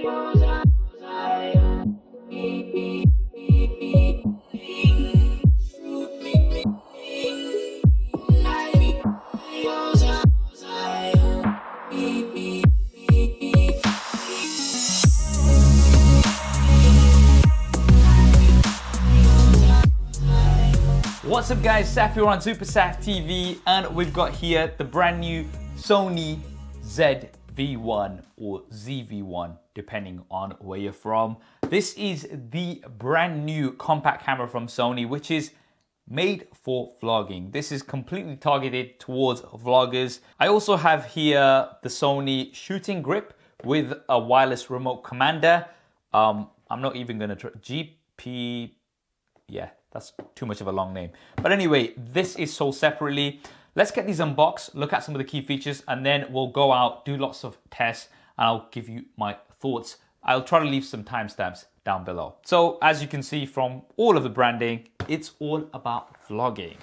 What's up guys, Saf here on SuperSaf TV, and we've got here the brand new Sony ZV-1 or ZV-1 depending on where you're from. This is the brand new compact camera from Sony, which is made for vlogging. This is completely targeted towards vloggers. I also have here the Sony Shooting Grip with a wireless remote commander. I'm not even gonna try GP, yeah, that's too much of a long name. But anyway, this is sold separately. Let's get these unboxed, look at some of the key features, and then we'll go out, do lots of tests, and I'll give you my thoughts. I'll try to leave some timestamps down below. So as you can see from all of the branding, it's all about vlogging.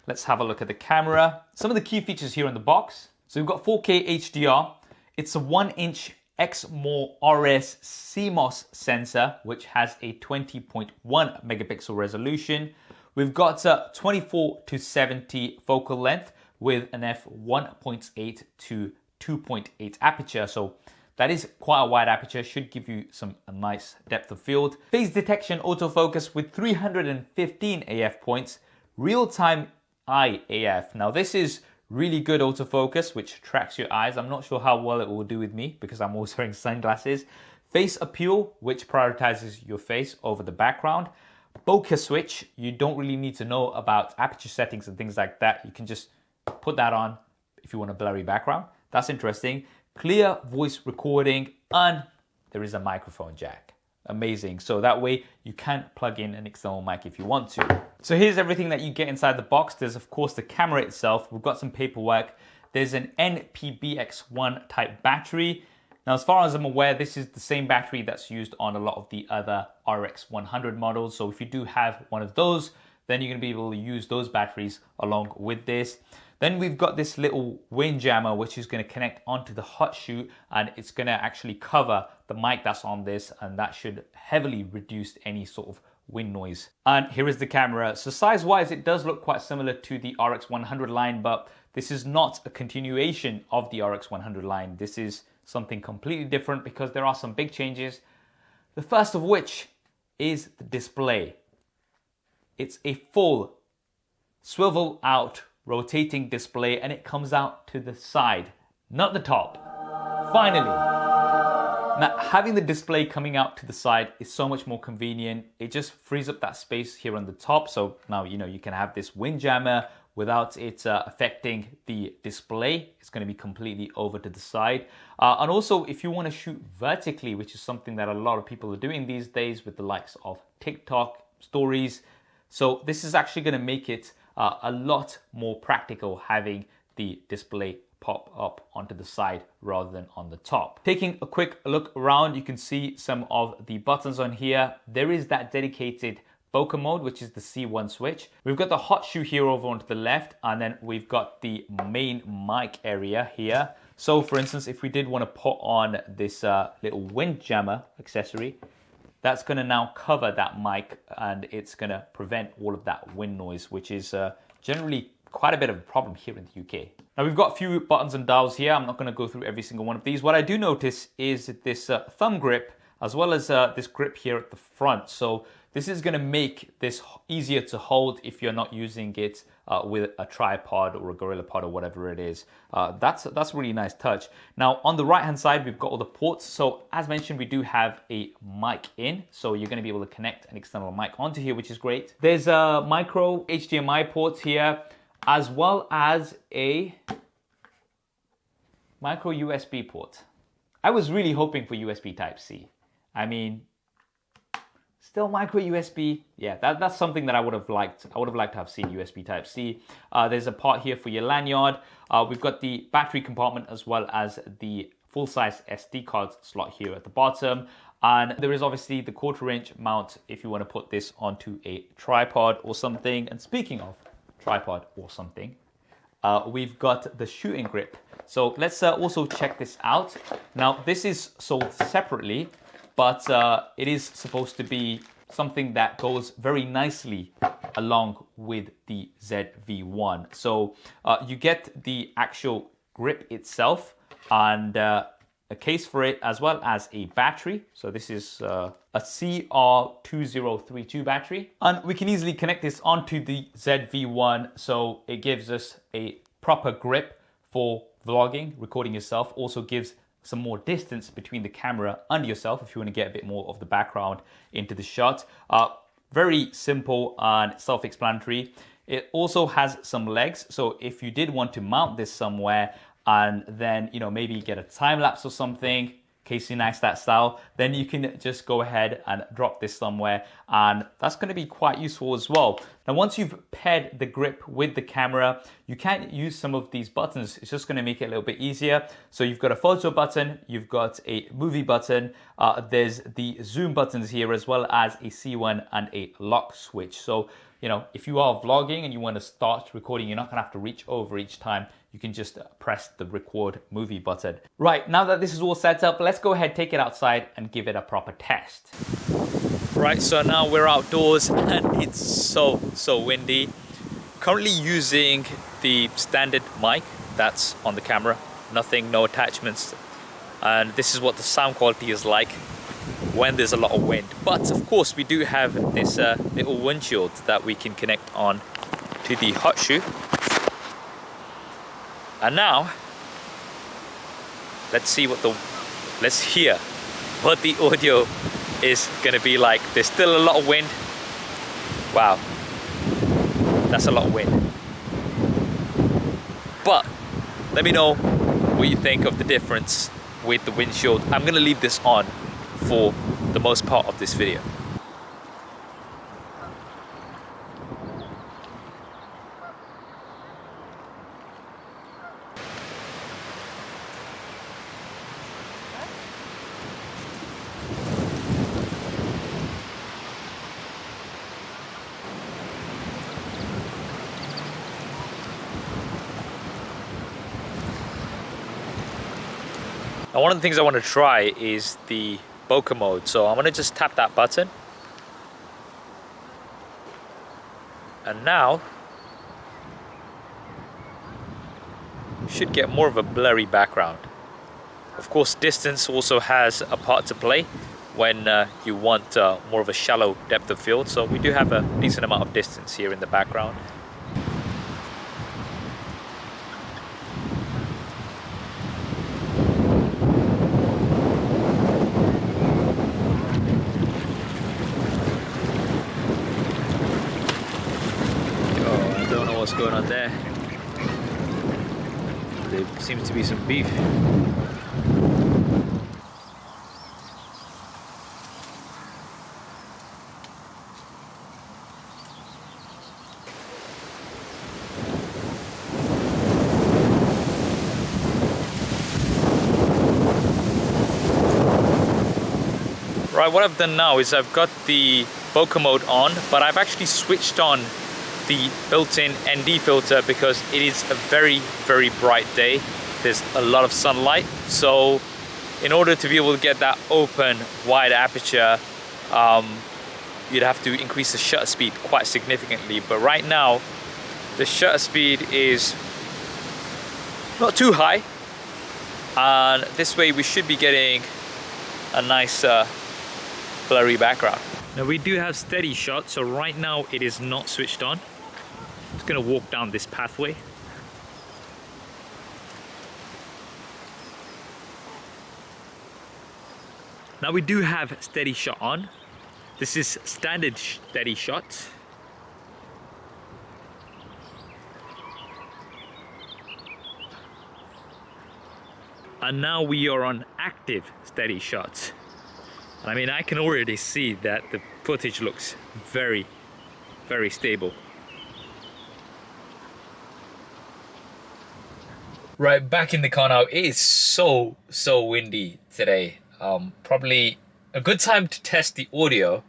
Let's have a look at the camera. Some of the key features here in the box. So we've got 4K HDR. It's a 1-inch Exmor CMOS sensor, which has a 20.1 megapixel resolution. We've got a 24 to 70 focal length with an f1.8 to 2.8 aperture. So that is quite a wide aperture, should give you a nice depth of field. Phase detection autofocus with 315 AF points, real-time eye AF. Now this is really good autofocus, which tracks your eyes. I'm not sure how well it will do with me because I'm always wearing sunglasses. Face appeal, which prioritizes your face over the background. Bokeh Switch, you don't really need to know about aperture settings and things like that. You can just put that on if you want a blurry background. That's interesting. Clear voice recording, and there is a microphone jack. Amazing. So that way you can plug in an external mic if you want to. So here's everything that you get inside the box. There's of course the camera itself. We've got some paperwork. There's an NPBX1 type battery. Now, as far as I'm aware, this is the same battery that's used on a lot of the other RX 100 models. So if you do have one of those, then you're gonna be able to use those batteries along with this. Then we've got this little windjammer, which is going to connect onto the hot shoe, and it's going to actually cover the mic that's on this, and that should heavily reduce any sort of wind noise. And here is the camera. So size-wise, it does look quite similar to the RX 100 line, but this is not a continuation of the RX 100 line. This is something completely different because there are some big changes. The first of which is the display. It's a full swivel out rotating display, and it comes out to the side, not the top. Finally. Now, having the display coming out to the side is so much more convenient. It just frees up that space here on the top. So now, you can have this windjammer without it affecting the display. It's going to be completely over to the side. And also, if you want to shoot vertically, which is something that a lot of people are doing these days with the likes of TikTok, stories. So this is actually going to make it a lot more practical having the display pop up onto the side rather than on the top. Taking a quick look around, you can see some of the buttons on here. There is that dedicated bokeh mode, which is the C1 switch. We've got the hot shoe here over onto the left, and then we've got the main mic area here. So for instance, if we did want to put on this little windjammer accessory, that's going to now cover that mic, and it's going to prevent all of that wind noise, which is generally quite a bit of a problem here in the UK. Now we've got a few buttons and dials here. I'm not going to go through every single one of these. What I do notice is this thumb grip, as well as this grip here at the front. So this is going to make this easier to hold if you're not using it with a tripod or a gorilla pod or whatever it is. That's a really nice touch. Now on the right hand side, we've got all the ports. So as mentioned, we do have a mic in. So you're going to be able to connect an external mic onto here, which is great. There's a micro HDMI port here, as well as a micro USB port. I was really hoping for USB Type-C. I mean, still micro USB, yeah, that's something that I would have liked. I would have liked to have seen USB Type-C. There's a part here for your lanyard. We've got the battery compartment as well as the full-size SD card slot here at the bottom. And there is obviously the 1/4-inch mount if you want to put this onto a tripod or something. And speaking of tripod or something, we've got the shooting grip. So let's also check this out. Now, this is sold separately, but it is supposed to be something that goes very nicely along with the ZV-1. So you get the actual grip itself and a case for it, as well as a battery. So this is a CR2032 battery. And we can easily connect this onto the ZV-1, so it gives us a proper grip for vlogging, recording yourself. Also gives some more distance between the camera and yourself if you want to get a bit more of the background into the shot. Very simple and self-explanatory. It also has some legs, so if you did want to mount this somewhere and then, you know, maybe get a time lapse or something, Casey Neistat style, then you can just go ahead and drop this somewhere, and that's going to be quite useful as well. Now, once you've paired the grip with the camera, you can use some of these buttons. It's just going to make it a little bit easier. So you've got a photo button, you've got a movie button, there's the zoom buttons here, as well as a C1 and a lock switch. So, you know, if you are vlogging and you want to start recording, you're not going to have to reach over each time. You can just press the record movie button. Right, now that this is all set up, let's go ahead, take it outside and give it a proper test. Right, so now we're outdoors and it's so windy. Currently using the standard mic that's on the camera, nothing, no attachments. And this is what the sound quality is like when there's a lot of wind. But of course we do have this little windshield that we can connect on to the hot shoe. And now let's hear what the audio is gonna be like. There's still a lot of wind. Wow, that's a lot of wind. But let me know what you think of the difference with the windshield. I'm gonna leave this on for the most part of this video. Now, one of the things I want to try is the bokeh mode. So I'm going to just tap that button. And now you should get more of a blurry background. Of course, distance also has a part to play when you want more of a shallow depth of field. So we do have a decent amount of distance here in the background. What's going on there? There seems to be some beef. Right, what I've done now is I've got the bokeh mode on, but I've actually switched on the built-in ND filter because it is a very bright day. There's a lot of sunlight, so in order to be able to get that open wide aperture, you'd have to increase the shutter speed quite significantly. But right now the shutter speed is not too high, and this way we should be getting a nice blurry background. Now we do have SteadyShot, so right now it is not switched on. I'm just gonna walk down this pathway. Now we do have SteadyShot on. This is standard SteadyShot. And now we are on active SteadyShot. I mean, I can already see that the footage looks very stable. Right, back in the car now. It is so windy today. Probably a good time to test the audio,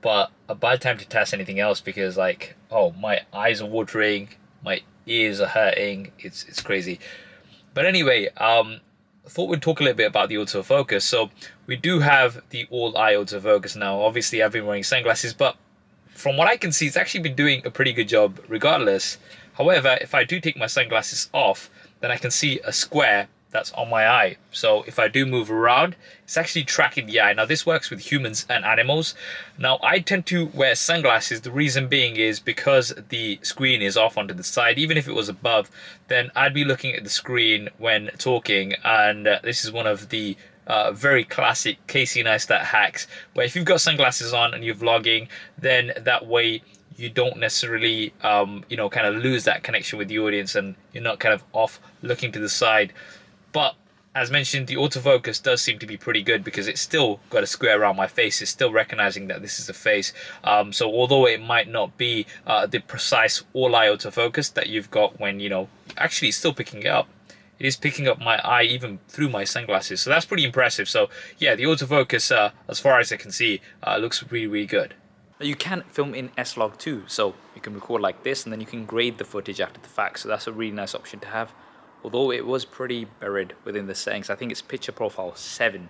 but a bad time to test anything else because, like, oh, my eyes are watering, my ears are hurting. It's crazy. But anyway, I thought we'd talk a little bit about the autofocus. So we do have the all-eye autofocus now. Obviously, I've been wearing sunglasses, but from what I can see, it's actually been doing a pretty good job regardless. However, if I do take my sunglasses off, then I can see a square that's on my eye. So if I do move around, it's actually tracking the eye. Now this works with humans and animals. Now I tend to wear sunglasses. The reason being is because the screen is off onto the side. Even if it was above, then I'd be looking at the screen when talking, and this is one of the very classic Casey Neistat hacks, where if you've got sunglasses on and you're vlogging, then that way you don't necessarily you know, kind of lose that connection with the audience, and you're not kind of off looking to the side. But as mentioned, the autofocus does seem to be pretty good because it's still got a square around my face. It's still recognizing that this is a face. So although it might not be the precise all-eye autofocus that you've got when, you know, actually it's still picking it up. It is picking up my eye even through my sunglasses. So that's pretty impressive. So yeah, the autofocus, as far as I can see, looks really, really good. You can film in S-Log too, so you can record like this and then you can grade the footage after the fact. So that's a really nice option to have. Although it was pretty buried within the settings. I think it's picture profile 7,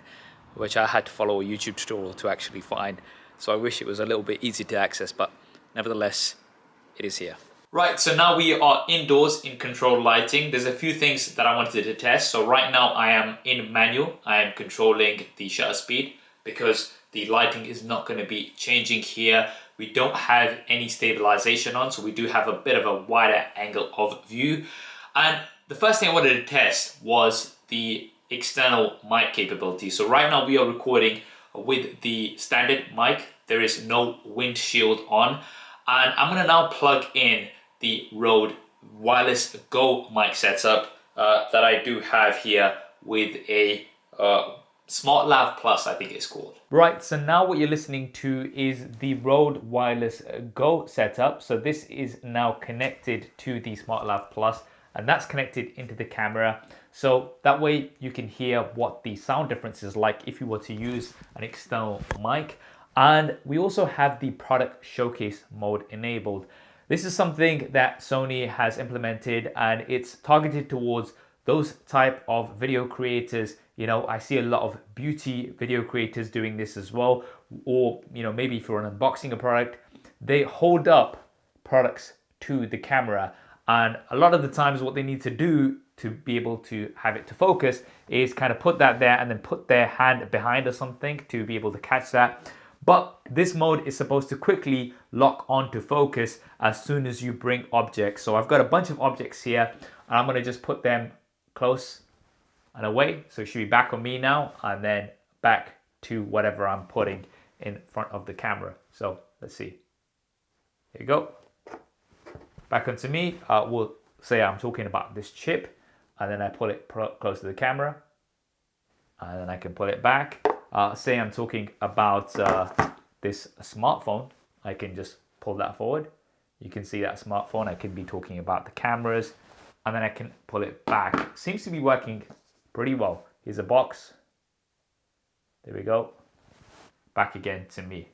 which I had to follow a YouTube tutorial to actually find. So I wish it was a little bit easy to access, but nevertheless, it is here. Right, so now we are indoors in controlled lighting. There's a few things that I wanted to test. So right now I am in manual. I am controlling the shutter speed because the lighting is not going to be changing here. We don't have any stabilization on, so we do have a bit of a wider angle of view. And the first thing I wanted to test was the external mic capability. So right now we are recording with the standard mic. There is no windshield on. And I'm gonna now plug in the Rode Wireless Go mic setup that I do have here with a Smart Lav Plus, I think it's called. Right, so now what you're listening to is the Rode Wireless Go setup. So this is now connected to the Smart Lav Plus, and that's connected into the camera. So that way you can hear what the sound difference is like if you were to use an external mic. And we also have the product showcase mode enabled. This is something that Sony has implemented, and it's targeted towards those type of video creators. You know, I see a lot of beauty video creators doing this as well. Or, you know, maybe for an unboxing a product, they hold up products to the camera. And a lot of the times what they need to do to be able to have it to focus is kind of put that there and then put their hand behind or something to be able to catch that. But this mode is supposed to quickly lock onto focus as soon as you bring objects. So I've got a bunch of objects here, and I'm gonna just put them close and away. So it should be back on me now, and then back to whatever I'm putting in front of the camera. So let's see. Here you go. Back onto me. We'll say I'm talking about this chip, and then I pull it close to the camera, and then I can pull it back. Say I'm talking about this smartphone, I can just pull that forward. You can see that smartphone. I can be talking about the cameras, and then I can pull it back. Seems to be working pretty well. Here's a box. There we go. Back again to me.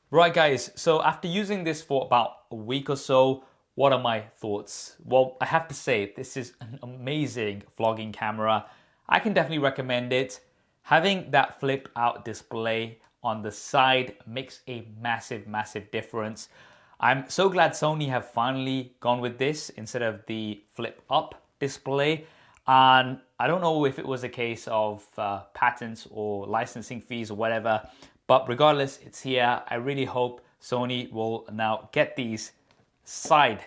Right guys, so after using this for about a week or so, what are my thoughts? Well, I have to say, this is an amazing vlogging camera. I can definitely recommend it. Having that flip out display on the side makes a massive, massive difference. I'm so glad Sony have finally gone with this instead of the flip up display. And I don't know if it was a case of patents or licensing fees or whatever, but regardless, it's here. I really hope Sony will now get these side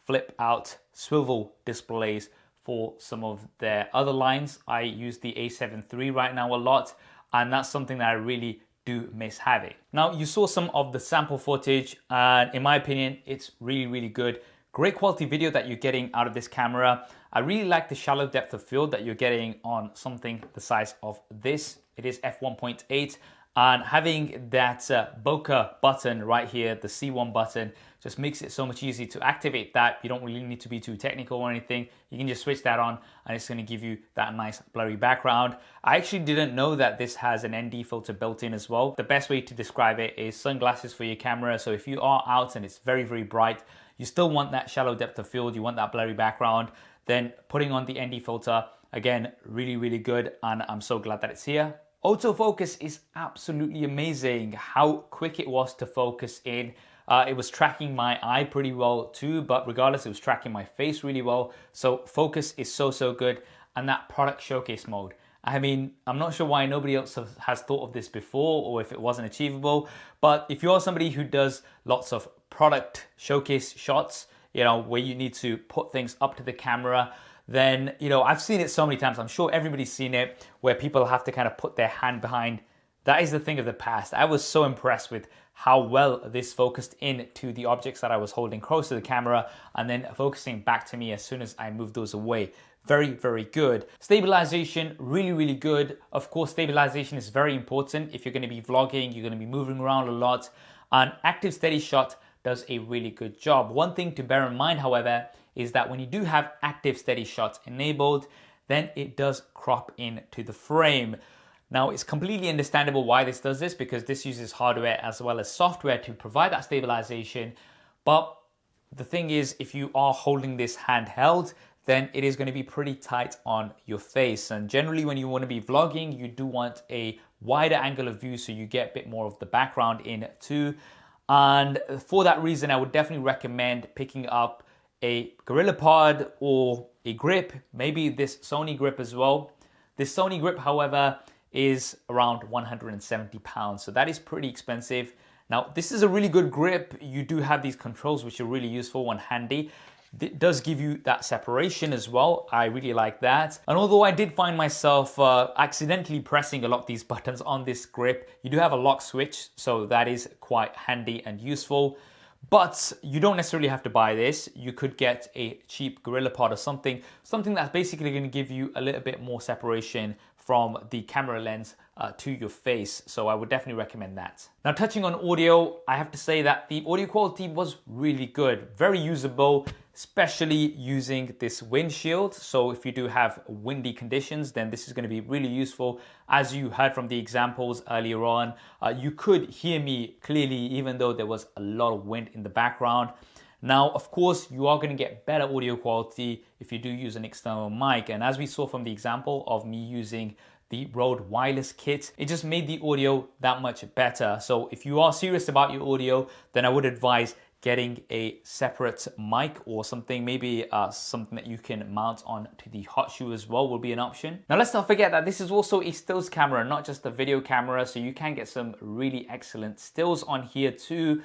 flip out swivel displays for some of their other lines. I use the A7 III right now a lot, and that's something that I really do miss having. Now, you saw some of the sample footage, and in my opinion, it's really, really good. Great quality video that you're getting out of this camera. I really like the shallow depth of field that you're getting on something the size of this. It is f1.8, And having that bokeh button right here, the C1 button, just makes it so much easier to activate that. You don't really need to be too technical or anything. You can just switch that on and it's going to give you that nice blurry background. I actually didn't know that this has an ND filter built in as well. The best way to describe it is sunglasses for your camera. So if you are out and it's very, very bright, you still want that shallow depth of field, you want that blurry background, then putting on the ND filter, again, really, really good. And I'm so glad that it's here. Autofocus is absolutely amazing. How quick it was to focus in. It was tracking my eye pretty well too, but regardless, it was tracking my face really well. So focus is so, so good. And that product showcase mode. I mean, I'm not sure why nobody else has thought of this before or if it wasn't achievable, but if you're somebody who does lots of product showcase shots, you know, where you need to put things up to the camera, then, you know, I've seen it so many times. I'm sure everybody's seen it where people have to kind of put their hand behind. That is the thing of the past. I was so impressed with how well this focused in to the objects that I was holding close to the camera and then focusing back to me as soon as I moved those away. Very, very good. Stabilization, really, really good. Of course, stabilization is very important if you're going to be vlogging, you're going to be moving around a lot. And active SteadyShot does a really good job. One thing to bear in mind, however, is that when you do have active SteadyShot enabled, then it does crop into the frame. Now, it's completely understandable why this does this, because this uses hardware as well as software to provide that stabilization. But the thing is, if you are holding this handheld, then it is going to be pretty tight on your face. And generally, when you want to be vlogging, you do want a wider angle of view so you get a bit more of the background in too. And for that reason, I would definitely recommend picking up a GorillaPod or a grip, maybe this Sony grip as well. This Sony grip, however, is around £170, so that is pretty expensive. Now, this is a really good grip. You do have these controls which are really useful and handy. It does give you that separation as well. I really like that. And although I did find myself accidentally pressing a lot of these buttons on this grip, you do have a lock switch, so that is quite handy and useful. But you don't necessarily have to buy this. You could get a cheap GorillaPod or something that's basically going to give you a little bit more separation from the camera lens to your face. So I would definitely recommend that. Now, touching on audio, I have to say that the audio quality was really good, very usable, especially using this windshield. So if you do have windy conditions, then this is going to be really useful. As you heard from the examples earlier on, you could hear me clearly even though there was a lot of wind in the background. Now, of course, you are going to get better audio quality if you do use an external mic. And as we saw from the example of me using the Rode wireless kit, it just made the audio that much better. So if you are serious about your audio, then I would advise getting a separate mic or something, maybe something that you can mount on to the hot shoe as well will be an option. Now, let's not forget that this is also a stills camera, not just a video camera, so you can get some really excellent stills on here too.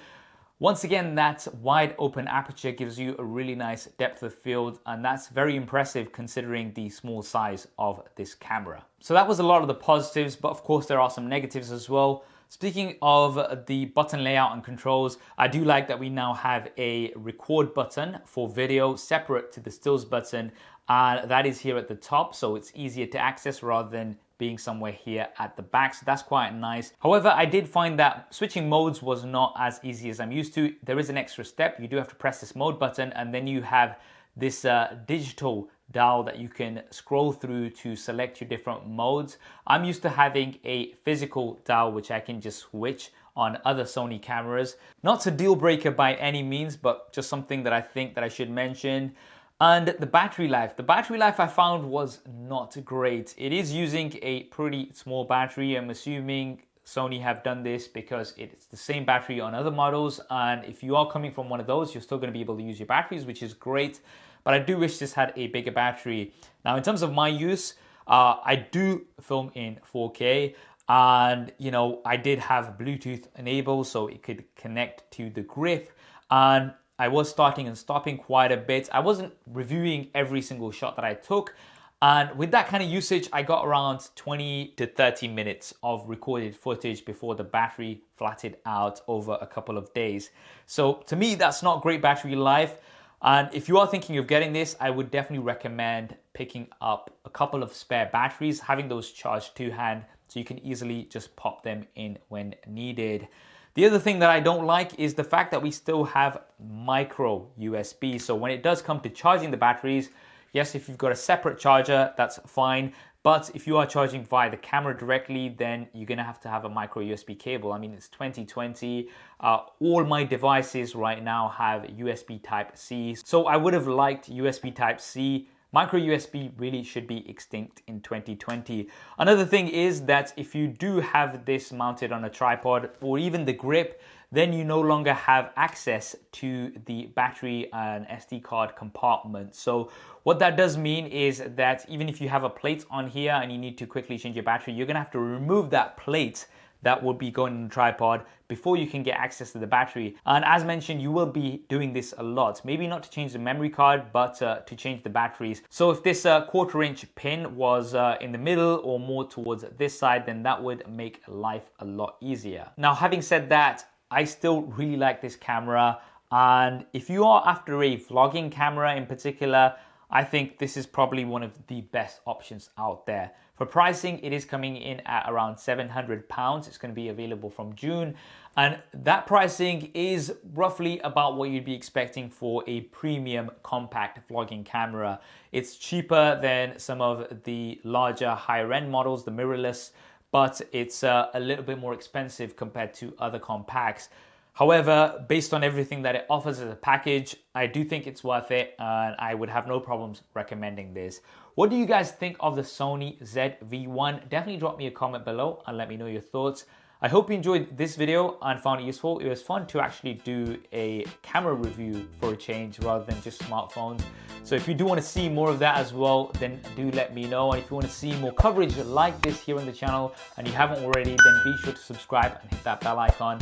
Once again, that wide open aperture gives you a really nice depth of field, and that's very impressive considering the small size of this camera. So that was a lot of the positives, but of course there are some negatives as well. Speaking of the button layout and controls, I do like that we now have a record button for video separate to the stills button, and that is here at the top, so it's easier to access rather than being somewhere here at the back, so that's quite nice. However, I did find that switching modes was not as easy as I'm used to. There is an extra step. You do have to press this mode button, and then you have this digital dial that you can scroll through to select your different modes. I'm used to having a physical dial which I can just switch on other Sony cameras. Not a deal breaker by any means, but just something that I think that I should mention. And the battery life. The battery life I found was not great. It is using a pretty small battery. I'm assuming Sony have done this because it's the same battery on other models. And if you are coming from one of those, you're still going to be able to use your batteries, which is great. But I do wish this had a bigger battery. Now, in terms of my use, I do film in 4K. And, you know, I did have Bluetooth enabled so it could connect to the grip. And I was starting and stopping quite a bit. I wasn't reviewing every single shot that I took. And with that kind of usage, I got around 20 to 30 minutes of recorded footage before the battery flattened out over a couple of days. So to me, that's not great battery life. And if you are thinking of getting this, I would definitely recommend picking up a couple of spare batteries, having those charged to hand so you can easily just pop them in when needed. The other thing that I don't like is the fact that we still have micro USB. So when it does come to charging the batteries, yes, if you've got a separate charger, that's fine. But if you are charging via the camera directly, then you're gonna have to have a micro USB cable. I mean, it's 2020. All my devices right now have USB Type-C. So I would have liked USB Type-C. Micro USB really should be extinct in 2020. Another thing is that if you do have this mounted on a tripod or even the grip, then you no longer have access to the battery and SD card compartment. So what that does mean is that even if you have a plate on here and you need to quickly change your battery, you're gonna have to remove that plate that will be going on the tripod before you can get access to the battery. And as mentioned, you will be doing this a lot. Maybe not to change the memory card, but to change the batteries. So if this 1/4" pin was in the middle or more towards this side, then that would make life a lot easier. Now, having said that, I still really like this camera. And if you are after a vlogging camera in particular, I think this is probably one of the best options out there. For pricing, it is coming in at around £700. It's going to be available from June. And that pricing is roughly about what you'd be expecting for a premium compact vlogging camera. It's cheaper than some of the larger higher end models, the mirrorless, but it's a little bit more expensive compared to other compacts. However, based on everything that it offers as a package, I do think it's worth it, and I would have no problems recommending this. What do you guys think of the Sony ZV-1? Definitely drop me a comment below and let me know your thoughts. I hope you enjoyed this video and found it useful. It was fun to actually do a camera review for a change rather than just smartphones. So if you do want to see more of that as well, then do let me know. And if you want to see more coverage like this here on the channel and you haven't already, then be sure to subscribe and hit that bell icon.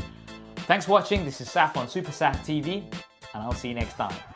Thanks for watching. This is Saf on SuperSaf TV, and I'll see you next time.